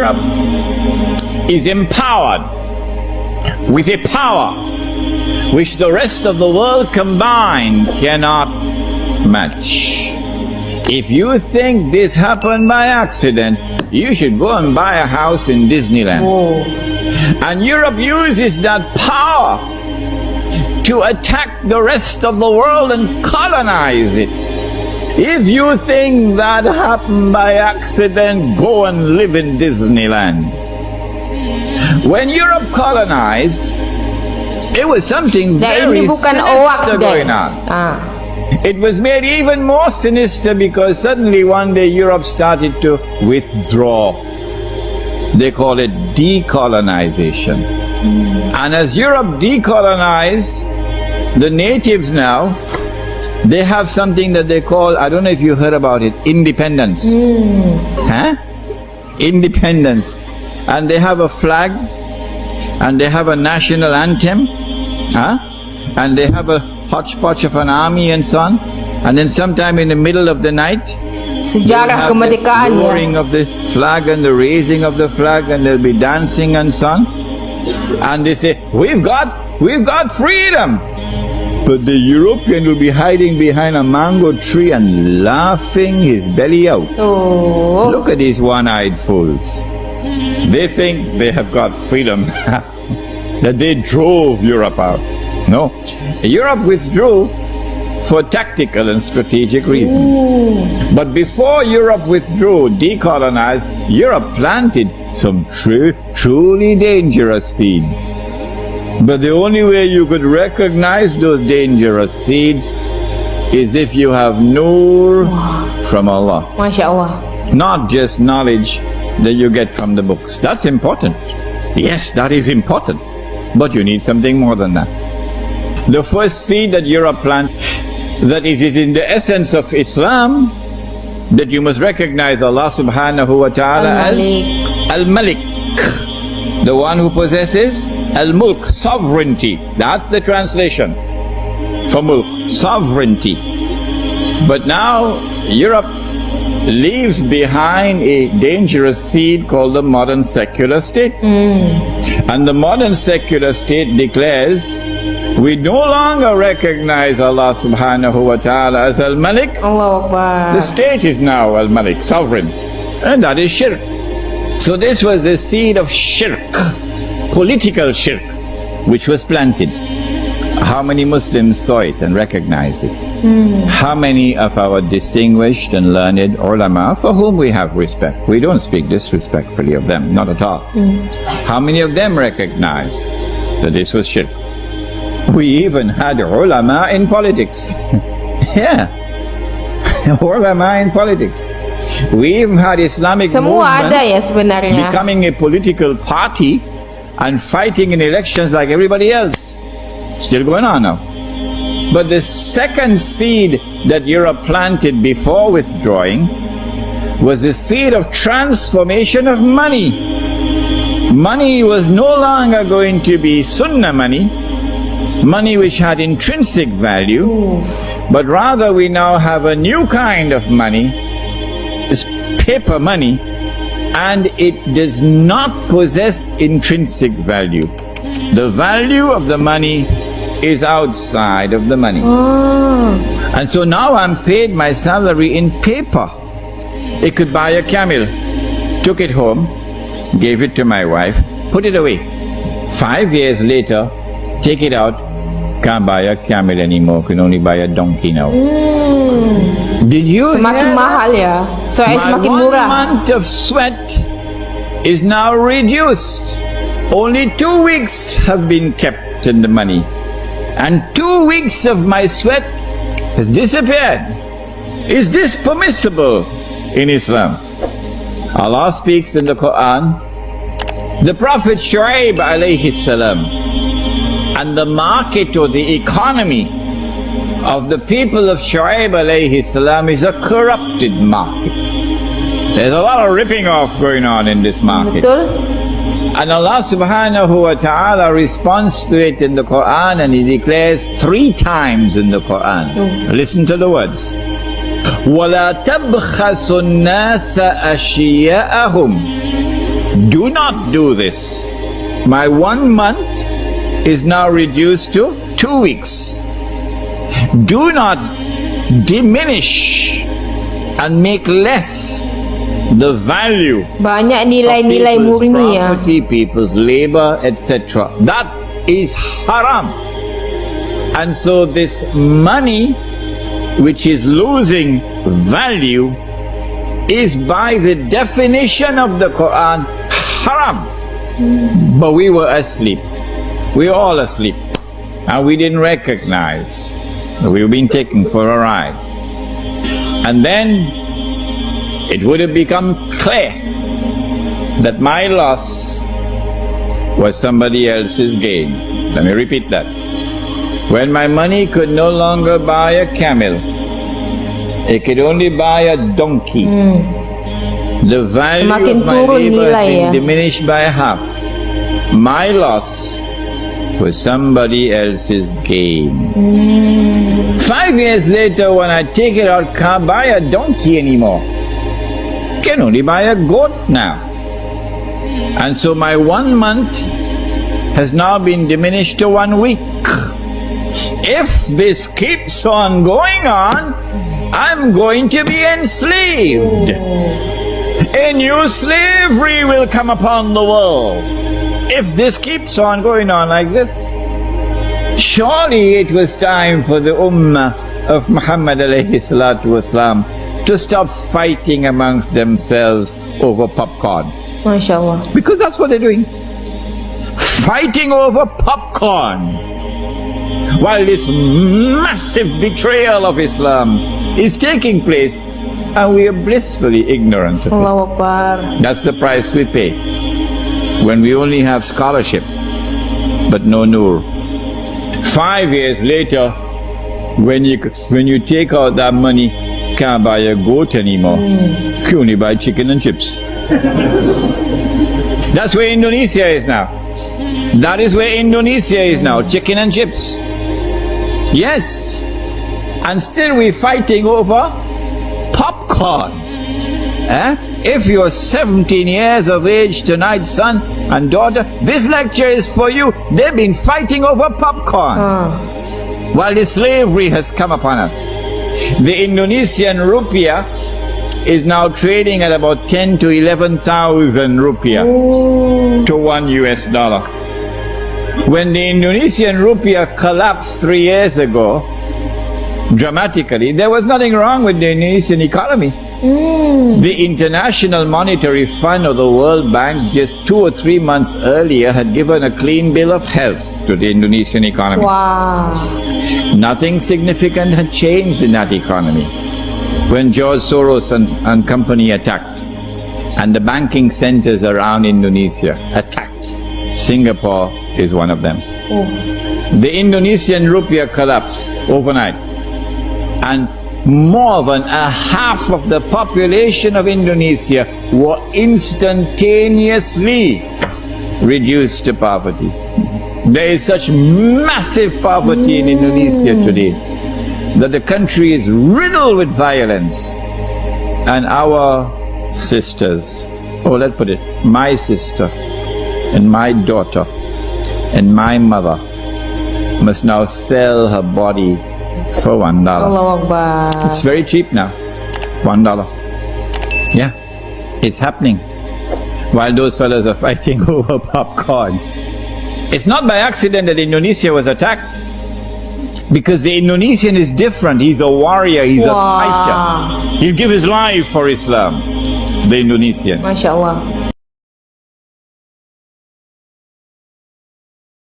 Europe is empowered with a power which the rest of the world combined cannot match. If you think this happened by accident, you should go and buy a house in Disneyland. Oh. And Europe uses that power to attack the rest of the world and colonize it. If you think that happened by accident, go and live in Disneyland. When Europe colonized, it was something very sinister going on. It was made even more sinister because suddenly one day Europe started to withdraw. They call it decolonization. And as Europe decolonized, the natives now, they have something that they call, I don't know if you heard about it, independence. Huh? Independence. And they have a flag, and they have a national anthem, huh? And they have a hodgepodge of an army and so on. And then sometime in the middle of the night, sejarah kemerdekaan, the roaring of the flag and the raising of the flag, and they'll be dancing and so on. And they say, we've got freedom. But the European will be hiding behind a mango tree and laughing his belly out. Oh. Look at these one-eyed fools. They think they have got freedom, that they drove Europe out. No, Europe withdrew for tactical and strategic reasons. Ooh. But before Europe withdrew, decolonized, Europe planted some truly dangerous seeds. But the only way you could recognize those dangerous seeds is if you have nur from Allah. MashaAllah. Not just knowledge that you get from the books. That's important. Yes, that is important. But you need something more than that. The first seed that Europe planted, that is in the essence of Islam, that you must recognize Allah subhanahu wa ta'ala as Al-Malik, the one who possesses Al-Mulk, sovereignty. That's the translation for Mulk, sovereignty. But now Europe leaves behind a dangerous seed called the modern secular state. And the modern secular state declares, we no longer recognize Allah subhanahu wa ta'ala as Al-Malik. The state is now Al-Malik, sovereign. And that is shirk. So this was the seed of shirk, political shirk, which was planted. How many Muslims saw it and recognized it? How many of our distinguished and learned ulama, for whom we have respect, we don't speak disrespectfully of them, not at all. How many of them recognized that this was shirk? We even had ulama in politics. Yeah, ulama in politics. We even had Islamic movements becoming a political party and fighting in elections like everybody else. Still going on now. But the second seed that Europe planted before withdrawing was the seed of transformation of money. Money was no longer going to be sunnah money, money which had intrinsic value, but rather we now have a new kind of money. It's paper money, and it does not possess intrinsic value. The value of the money is outside of the money. And so now I'm paid my salary in paper. It could buy a camel. Took it home, gave it to my wife, put it away. 5 years later, take it out, can't buy a camel anymore, can only buy a donkey now. Did you semakin hear mahal ya? Soalnya semakin my 1 murah. month of sweat is now reduced. Only 2 weeks have been kept in the money. And 2 weeks of my sweat has disappeared. Is this permissible in Islam? Allah speaks in the Quran, the Prophet Shu'aib alayhi salam, and the market or the economy of the people of Shu'aib alayhi salam is a corrupted market. There's a lot of ripping off going on in this market. Betul? And Allah subhanahu wa ta'ala responds to it in the Quran, and He declares 3 times in the Quran. Listen to the words. وَلَا تَبْخَسُ النَّاسَ أَشْيَاءَهُمْ Do not do this. My 1 month is now reduced to 2 weeks. Do not diminish and make less the value Banyak of nilai-nilai people's murni ya. property, people's labor, etc. That is haram. And so this money, which is losing value, is by the definition of the Quran haram. But we were asleep. We were all asleep. And we didn't recognize that we were being taken for a ride. And then it would have become clear that my loss was somebody else's gain. Let me repeat that. When my money could no longer buy a camel, it could only buy a donkey. The value Semakin of my turun labor nilai had been ya. diminished by half. My loss was somebody else's gain. 5 years later, when I take it out, can't buy a donkey anymore. Can only buy a goat now. And so my 1 month has now been diminished to 1 week. If this keeps on going on, I'm going to be enslaved. A new slavery will come upon the world. If this keeps on going on like this, surely it was time for the Ummah of Muhammad alayhi salatu wasalam to stop fighting amongst themselves over popcorn. Masya Allah. Because that's what they're doing. Fighting over popcorn. While this massive betrayal of Islam is taking place, and we are blissfully ignorant of it. Allahu Akbar. That's the price we pay when we only have scholarship but no nur. 5 years later, when you take out that money, can't buy a goat anymore. You only buy chicken and chips. That's where Indonesia is now. That is where Indonesia is now, chicken and chips. Yes. And still we're fighting over popcorn. If you're 17 years of age tonight, son and daughter, this lecture is for you. They've been fighting over popcorn. While the slavery has come upon us. The Indonesian rupiah is now trading at about 10 to 11,000 rupiah to $1. When the Indonesian rupiah collapsed 3 years ago, dramatically, there was nothing wrong with the Indonesian economy. The International Monetary Fund of the World Bank just 2 or 3 months earlier had given a clean bill of health to the Indonesian economy. Wow. Nothing significant had changed in that economy. When George Soros and company attacked, and the banking centers around Indonesia attacked, Singapore is one of them. The Indonesian rupiah collapsed overnight, and more than a half of the population of Indonesia were instantaneously reduced to poverty. There is such massive poverty in Indonesia today that the country is riddled with violence. And our sisters, let's put it, my sister and my daughter and my mother must now sell her body for $1. Allahu Akbar. It's very cheap now. $1. Yeah, it's happening. While those fellas are fighting over popcorn. It's not by accident that Indonesia was attacked. Because the Indonesian is different. He's a warrior, he's a fighter. He'll give his life for Islam. The Indonesian. Masya Allah.